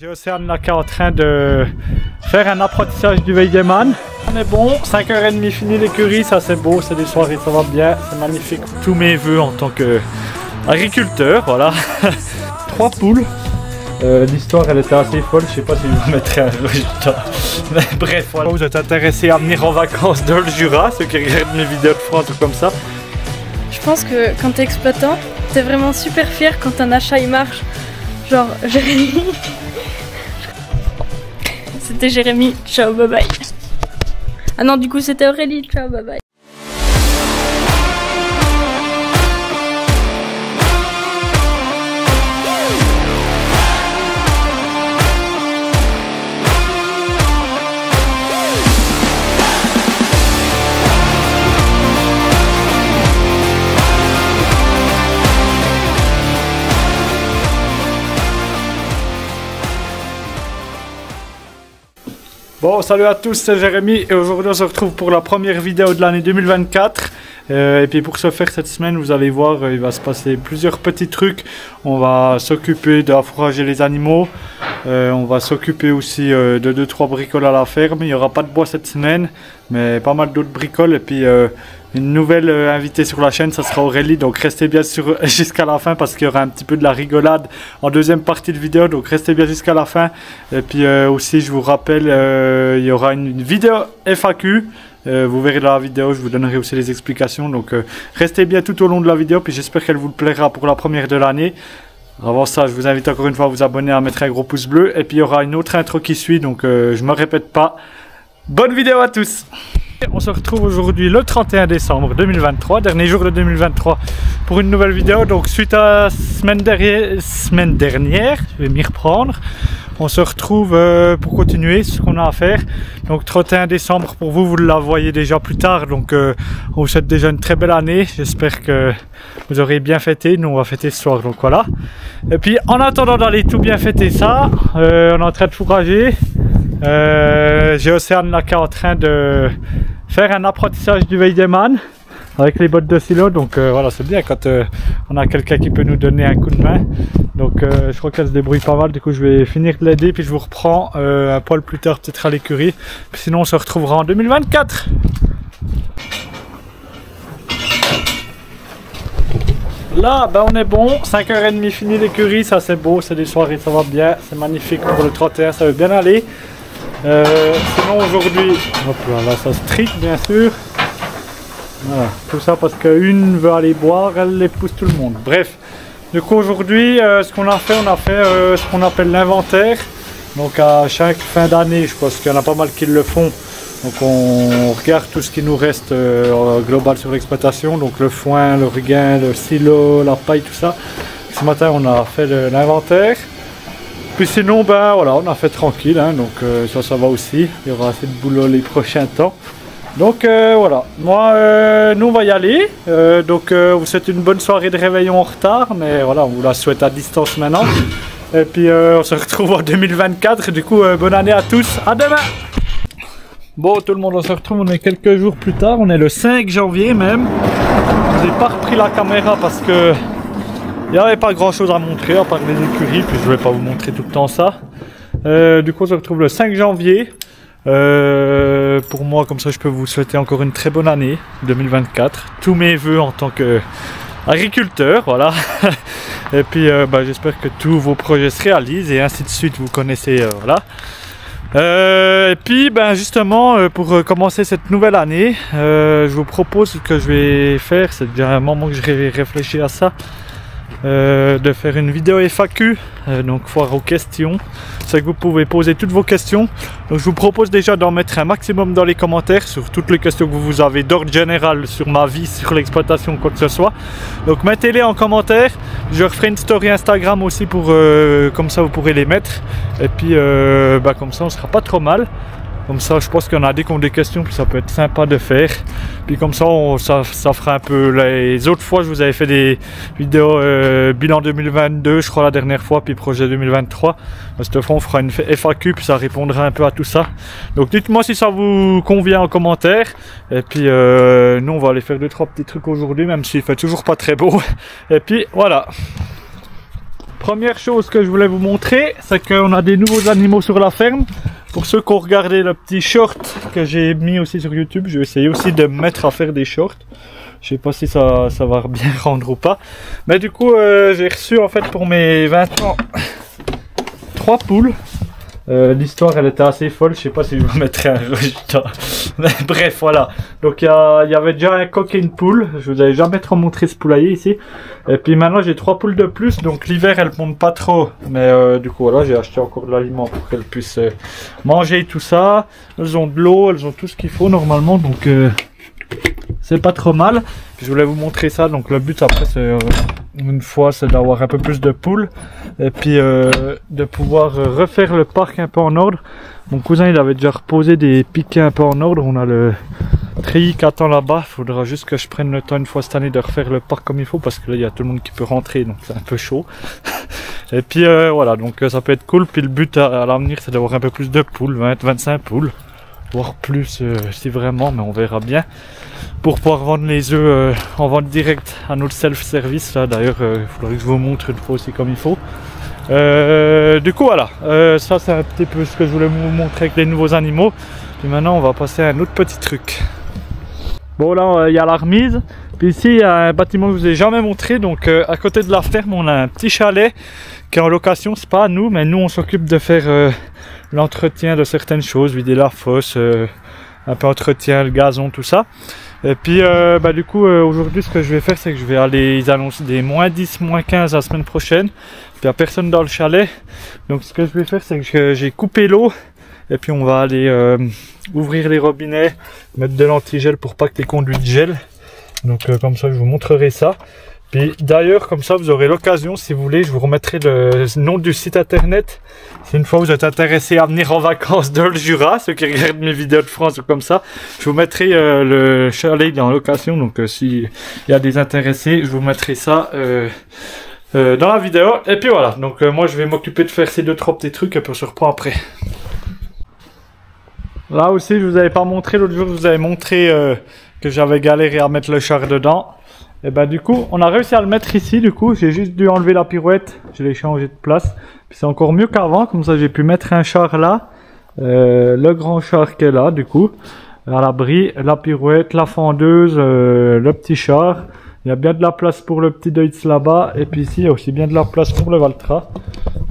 J'ai Océane là qui est en train de faire un apprentissage du Weideman. On est bon, 5h30 fini l'écurie, ça c'est beau, c'est des soirées, ça va bien, c'est magnifique. Tous mes vœux en tant qu'agriculteur, voilà. 3 poules. L'histoire elle était assez folle, je sais pas si je vous mettrai un résultat. Mais bref, voilà. Vous êtes intéressés à venir en vacances dans le Jura, ceux qui regardent mes vidéos de France ou comme ça. Je pense que quand t'es exploitant, t'es vraiment super fier quand un achat il marche. Genre Jérémy. C'était Jérémy, ciao bye bye. Ah non, du coup c'était Aurélie, ciao bye bye. Bon, salut à tous, c'est Jérémy et aujourd'hui on se retrouve pour la première vidéo de l'année 2024. Et puis pour ce faire cette semaine, vous allez voir, il va se passer plusieurs petits trucs. On va s'occuper d'affourager les animaux. On va s'occuper aussi de 2-3 bricoles à la ferme. Il n'y aura pas de bois cette semaine, mais pas mal d'autres bricoles. Et puis une nouvelle invitée sur la chaîne, ça sera Aurélie. Donc restez bien jusqu'à la fin parce qu'il y aura un petit peu de la rigolade en deuxième partie de vidéo. Donc restez bien jusqu'à la fin. Et puis aussi, je vous rappelle, il y aura une vidéo FAQ. Vous verrez dans la vidéo, je vous donnerai aussi les explications. Donc restez bien tout au long de la vidéo. Puis j'espère qu'elle vous plaira pour la première de l'année. Avant ça, je vous invite encore une fois à vous abonner, à mettre un gros pouce bleu. Et puis il y aura une autre intro qui suit. Donc je me répète pas. Bonne vidéo à tous! On se retrouve aujourd'hui le 31 décembre 2023, dernier jour de 2023 pour une nouvelle vidéo. Donc suite à semaine dernière, je vais m'y reprendre. On se retrouve pour continuer ce qu'on a à faire. Donc 31 décembre pour vous, vous la voyez déjà plus tard. Donc on vous souhaite déjà une très belle année. J'espère que vous aurez bien fêté. Nous on va fêter ce soir, donc voilà. Et puis en attendant d'aller tout bien fêter ça, on est en train de fourrager. J'ai Océane là qui est en train de faire un apprentissage du Weideman avec les bottes de silo. Donc voilà, c'est bien quand on a quelqu'un qui peut nous donner un coup de main. Donc je crois qu'elle se débrouille pas mal. Du coup je vais finir de l'aider puis je vous reprends un poil plus tard peut-être à l'écurie. Sinon on se retrouvera en 2024. Là ben on est bon, 5h30 fini l'écurie, ça c'est beau, c'est des soirées, ça va bien, c'est magnifique pour le 31, ça veut bien aller. Sinon aujourd'hui, hop là, ça se trique bien sûr. Voilà, tout ça parce qu'une veut aller boire, elle les pousse tout le monde. Bref, du coup aujourd'hui, ce qu'on a fait, ce qu'on appelle l'inventaire. Donc à chaque fin d'année, je pense qu'il y en a pas mal qui le font. Donc on regarde tout ce qui nous reste global sur l'exploitation. Donc le foin, le regain, le silo, la paille, tout ça. Ce matin on a fait l'inventaire. Puis sinon, ben voilà, on a fait tranquille, hein, donc ça va aussi. Il y aura assez de boulot les prochains temps. Donc voilà, moi, nous on va y aller. Donc vous souhaite une bonne soirée de réveillon en retard, mais voilà, on vous la souhaite à distance maintenant. Et puis on se retrouve en 2024. Du coup, bonne année à tous. À demain. Bon, tout le monde, on se retrouve. On est quelques jours plus tard. On est le 5 janvier même. Je n'ai pas repris la caméra parce que il n'y avait pas grand chose à montrer à part les écuries, puis je ne vais pas vous montrer tout le temps ça. Du coup on se retrouve le 5 janvier. Pour moi, comme ça je peux vous souhaiter encore une très bonne année 2024. Tous mes vœux en tant qu'agriculteur, voilà. Et puis j'espère que tous vos projets se réalisent et ainsi de suite, vous connaissez, voilà. Et puis justement pour commencer cette nouvelle année, je vous propose ce que je vais faire, c'est déjà un moment que j'ai réfléchi à ça. De faire une vidéo FAQ, donc foire aux questions. C'est que vous pouvez poser toutes vos questions. Donc je vous propose déjà d'en mettre un maximum dans les commentaires sur toutes les questions que vous avez d'ordre général sur ma vie, sur l'exploitation, quoi que ce soit. Donc mettez-les en commentaire. Je referai une story Instagram aussi pour comme ça vous pourrez les mettre. Et puis comme ça on sera pas trop mal. Comme ça, je pense qu'il y en a des qui ont des questions, puis ça peut être sympa de faire. Puis comme ça, ça fera un peu... Les autres fois, je vous avais fait des vidéos bilan 2022, je crois la dernière fois, puis projet 2023. Cette fois, on fera une FAQ, puis ça répondra un peu à tout ça. Donc dites-moi si ça vous convient en commentaire. Et puis nous, on va aller faire 2-3 petits trucs aujourd'hui, même s'il fait toujours pas très beau. Et puis voilà. première chose que je voulais vous montrer, c'est qu'on a des nouveaux animaux sur la ferme. Pour ceux qui ont regardé le petit short que j'ai mis aussi sur YouTube, je vais essayer aussi de me mettre à faire des shorts. Je sais pas si ça va bien rendre ou pas. Mais du coup, j'ai reçu en fait pour mes 20 ans 3 poules. L'histoire elle était assez folle, je sais pas si je vous mettrai un résultat. Mais bref, voilà. Donc il y avait déjà un coq et une poule. Je vous avais jamais trop montré ce poulailler ici. Et puis maintenant j'ai 3 poules de plus. Donc l'hiver elles pondent pas trop. Mais du coup voilà, j'ai acheté encore de l'aliment pour qu'elles puissent manger tout ça. Elles ont de l'eau, elles ont tout ce qu'il faut normalement. Donc c'est pas trop mal. Puis je voulais vous montrer ça. Donc le but après c'est une fois c'est d'avoir un peu plus de poules. Et puis de pouvoir refaire le parc un peu en ordre. Mon cousin il avait déjà reposé des piquets un peu en ordre. On a le treillis qui attend là-bas. Il faudra juste que je prenne le temps une fois cette année de refaire le parc comme il faut. Parce que là il y a tout le monde qui peut rentrer. Donc c'est un peu chaud. Et puis voilà, donc ça peut être cool. Puis le but à l'avenir c'est d'avoir un peu plus de poules. 20-25 poules. Voire plus si vraiment, mais on verra bien. Pour pouvoir vendre les œufs en vente directe à notre self-service. Là d'ailleurs, il faudrait que je vous montre une fois aussi comme il faut. Du coup voilà, ça c'est un petit peu ce que je voulais vous montrer avec les nouveaux animaux. Puis maintenant on va passer à un autre petit truc. Bon là il y a la remise. Puis ici il y a un bâtiment que je vous ai jamais montré. Donc à côté de la ferme on a un petit chalet qui est en location. C'est pas à nous, mais nous on s'occupe de faire l'entretien de certaines choses, vider la fosse, un peu entretien, le gazon, tout ça. Et puis du coup aujourd'hui ce que je vais faire c'est que je vais aller, ils annoncent des moins 10, moins 15 la semaine prochaine. Puis il n'y a personne dans le chalet. Donc ce que je vais faire c'est que j'ai coupé l'eau. Et puis on va aller ouvrir les robinets, mettre de l'antigel pour pas que les conduites gèlent. Donc comme ça je vous montrerai ça. Puis d'ailleurs comme ça vous aurez l'occasion, si vous voulez, je vous remettrai le nom du site internet. Si une fois vous êtes intéressé à venir en vacances dans le Jura, ceux qui regardent mes vidéos de France ou comme ça, je vous mettrai le chalet, il est en location. Donc s'il y a des intéressés, je vous mettrai ça dans la vidéo. Et puis voilà, donc moi je vais m'occuper de faire ces 2-3 petits trucs et puis on se reprend après. Là aussi je vous avais pas montré, l'autre jour je vous avais montré que j'avais galéré à mettre le char dedans. Et ben du coup on a réussi à le mettre ici. Du coup j'ai juste dû enlever la pirouette, je l'ai changé de place. Puis c'est encore mieux qu'avant, comme ça j'ai pu mettre un char là, le grand char qui est là du coup, à l'abri, la pirouette, la fendeuse, le petit char. Il y a bien de la place pour le petit Deutz là-bas. Et puis ici il y a aussi bien de la place pour le Valtra.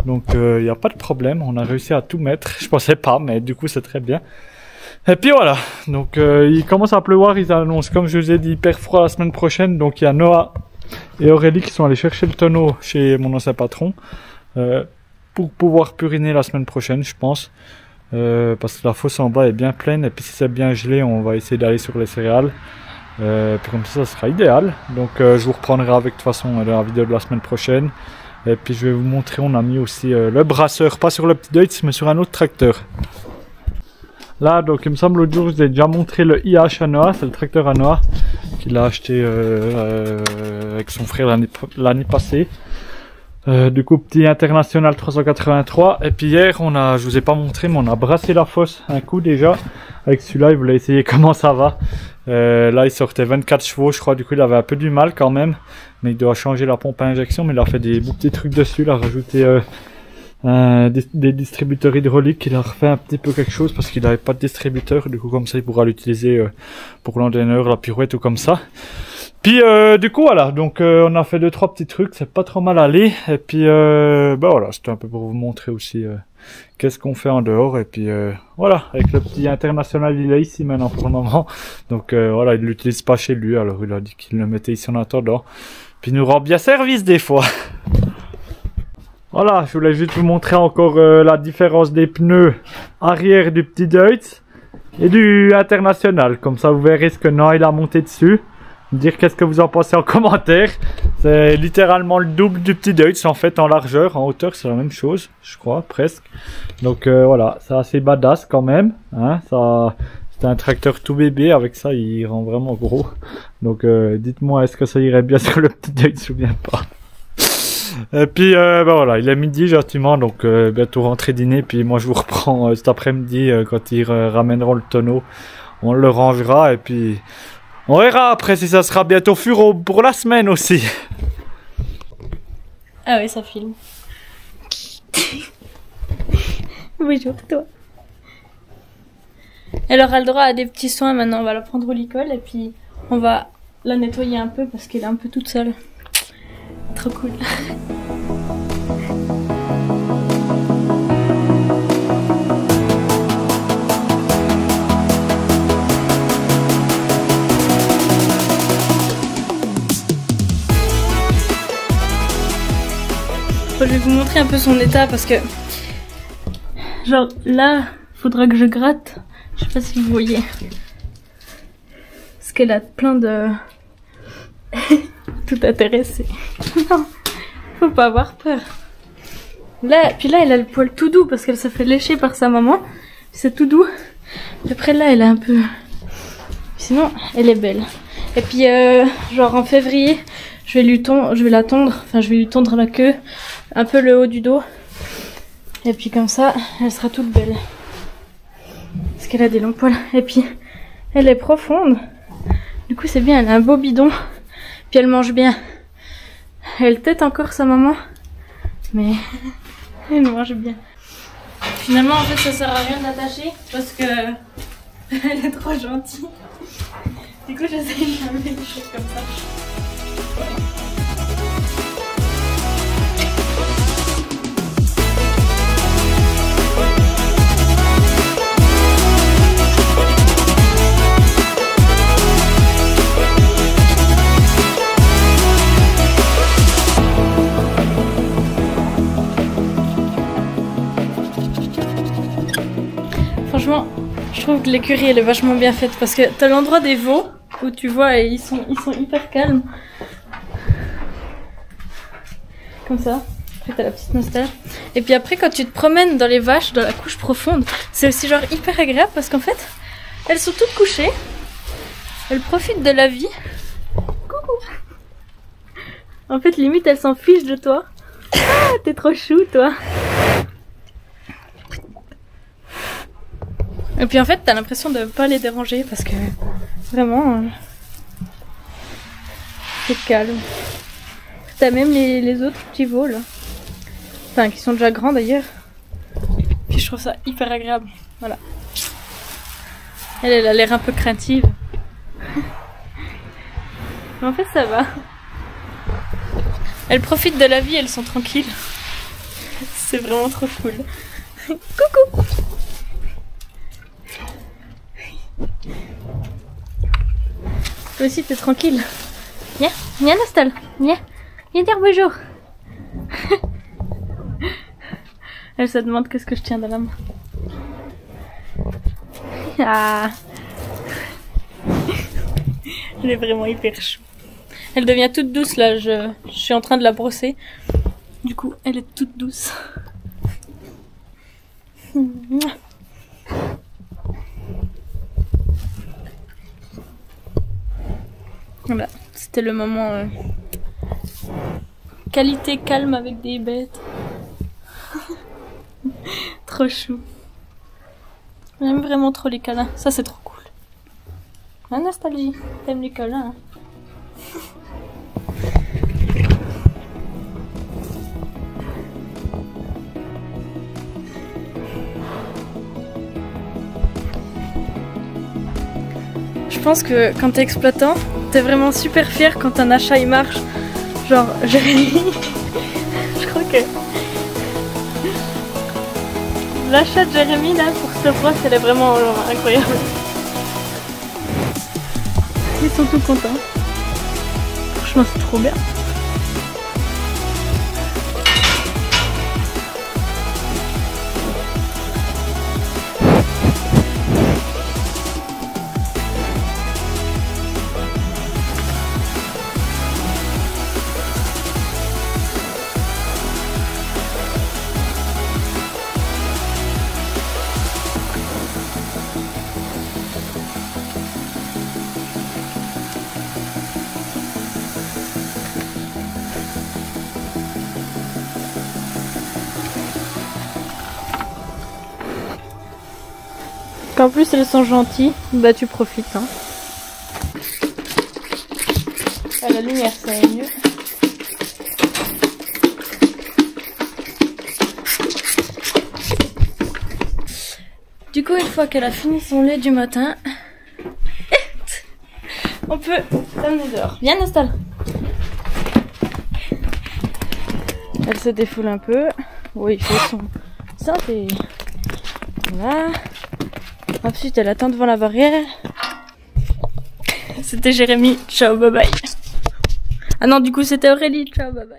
Donc il n'y a pas de problème, on a réussi à tout mettre. Je pensais pas, mais du coup c'est très bien. Et puis voilà, donc il commence à pleuvoir, ils annoncent comme je vous ai dit hyper froid la semaine prochaine. Donc il y a Noah et Aurélie qui sont allés chercher le tonneau chez mon ancien patron pour pouvoir puriner la semaine prochaine je pense. Parce que la fosse en bas est bien pleine et puis si c'est bien gelé on va essayer d'aller sur les céréales. Puis comme ça sera idéal. Donc je vous reprendrai avec de toute façon dans la vidéo de la semaine prochaine. Et puis je vais vous montrer, on a mis aussi le brasseur, pas sur le petit Deutz mais sur un autre tracteur. Là donc il me semble l'autre jour je vous ai déjà montré le IH à Noah, c'est le tracteur à Noah qu'il a acheté avec son frère l'année passée. Du coup petit international 383. Et puis hier je vous ai pas montré mais on a brassé la fosse un coup déjà. Avec celui-là il voulait essayer comment ça va. Là il sortait 24 chevaux je crois, du coup il avait un peu du mal quand même. Mais il doit changer la pompe à injection, mais il a fait des beaux petits trucs dessus, il a rajouté des distributeurs hydrauliques, il a refait un petit peu quelque chose parce qu'il n'avait pas de distributeur, du coup comme ça il pourra l'utiliser pour l'entraîneur, la pirouette ou comme ça. Puis du coup voilà, donc on a fait 2-3 petits trucs, c'est pas trop mal allé. Et puis voilà, c'était un peu pour vous montrer aussi qu'est-ce qu'on fait en dehors. Et puis voilà, avec le petit international il est ici maintenant pour le moment. Donc voilà, il l'utilise pas chez lui, alors il a dit qu'il le mettait ici en attendant. Puis il nous rend bien service des fois. Voilà, je voulais juste vous montrer encore la différence des pneus arrière du petit Deutz et du international. Comme ça vous verrez ce que Noah il a monté dessus. Dire qu'est-ce que vous en pensez en commentaire. C'est littéralement le double du petit Deutz en fait en largeur, en hauteur c'est la même chose, je crois presque. Donc voilà, c'est assez badass quand même. Hein, ça, c'est un tracteur tout bébé, avec ça il rend vraiment gros. Donc dites-moi est-ce que ça irait bien sur le petit Deutz ou bien pas. Et puis voilà, il est midi gentiment, donc bientôt rentrer dîner. Puis moi je vous reprends cet après-midi quand ils ramèneront le tonneau. On le rangera et puis on verra après si ça sera bientôt furo pour la semaine aussi. Ah oui, ça filme. Bonjour toi. Elle aura le droit à des petits soins maintenant, on va la prendre au licol et puis on va la nettoyer un peu parce qu'elle est un peu toute seule. Trop cool. Je vais vous montrer un peu son état parce que genre là faudra que je gratte, je sais pas si vous voyez parce qu'elle a plein de tout intéressé. Non, faut pas avoir peur. Là, puis là elle a le poil tout doux parce qu'elle se fait lécher par sa maman, c'est tout doux. Puis après là elle est un peu, sinon elle est belle. Et puis genre en février je vais lui tondre la queue, un peu le haut du dos. Et puis comme ça, elle sera toute belle. Parce qu'elle a des longs poils. Et puis, elle est profonde. Du coup, c'est bien, elle a un beau bidon. Puis elle mange bien. Elle tète encore sa maman. Mais elle mange bien. Finalement, en fait, ça sert à rien d'attacher. Parce que elle est trop gentille. Du coup, j'essaie de faire des choses comme ça. Franchement, je trouve que l'écurie elle est vachement bien faite parce que t'as l'endroit des veaux où tu vois et ils sont hyper calmes. Comme ça. Après t'as la petite nostalgie. Et puis après quand tu te promènes dans les vaches, dans la couche profonde, c'est aussi genre hyper agréable parce qu'en fait, elles sont toutes couchées. Elles profitent de la vie. Coucou. En fait limite elles s'en fichent de toi. Ah, t'es trop chou toi. Et puis en fait t'as l'impression de pas les déranger parce que vraiment c'est calme. T'as même les autres petits veaux là. Enfin qui sont déjà grands d'ailleurs. Puis je trouve ça hyper agréable. Voilà. Elle a l'air un peu craintive. Mais en fait ça va. Elles profitent de la vie, elles sont tranquilles. C'est vraiment trop cool. Coucou. Toi aussi t'es tranquille. Viens Nostal, viens dire bonjour. Elle se demande qu'est-ce que je tiens dans la main. Ah. Elle est vraiment hyper chou. Elle devient toute douce là, je suis en train de la brosser. Du coup elle est toute douce. Voilà, c'était le moment qualité calme avec des bêtes. Trop chou. J'aime vraiment trop les câlins, ça c'est trop cool. La nostalgie, t'aimes les câlins hein. Je pense que quand t'es exploitant, t'es vraiment super fier quand un achat il marche. Genre, Jérémy, je crois que l'achat de Jérémy là pour ce brosse, elle est vraiment genre, incroyable. Ils sont tout contents. Franchement, c'est trop bien. En plus elles sont gentilles, bah tu profites hein. À la lumière ça va mieux. Du coup, une fois qu'elle a fini son lait du matin, on peut l'amener dehors. Viens, installe. Elle se défoule un peu. Oui, il fait son santé. Voilà. Ensuite, elle attend devant la barrière. C'était Jérémy. Ciao, bye bye. Ah non, du coup, c'était Aurélie. Ciao, bye bye.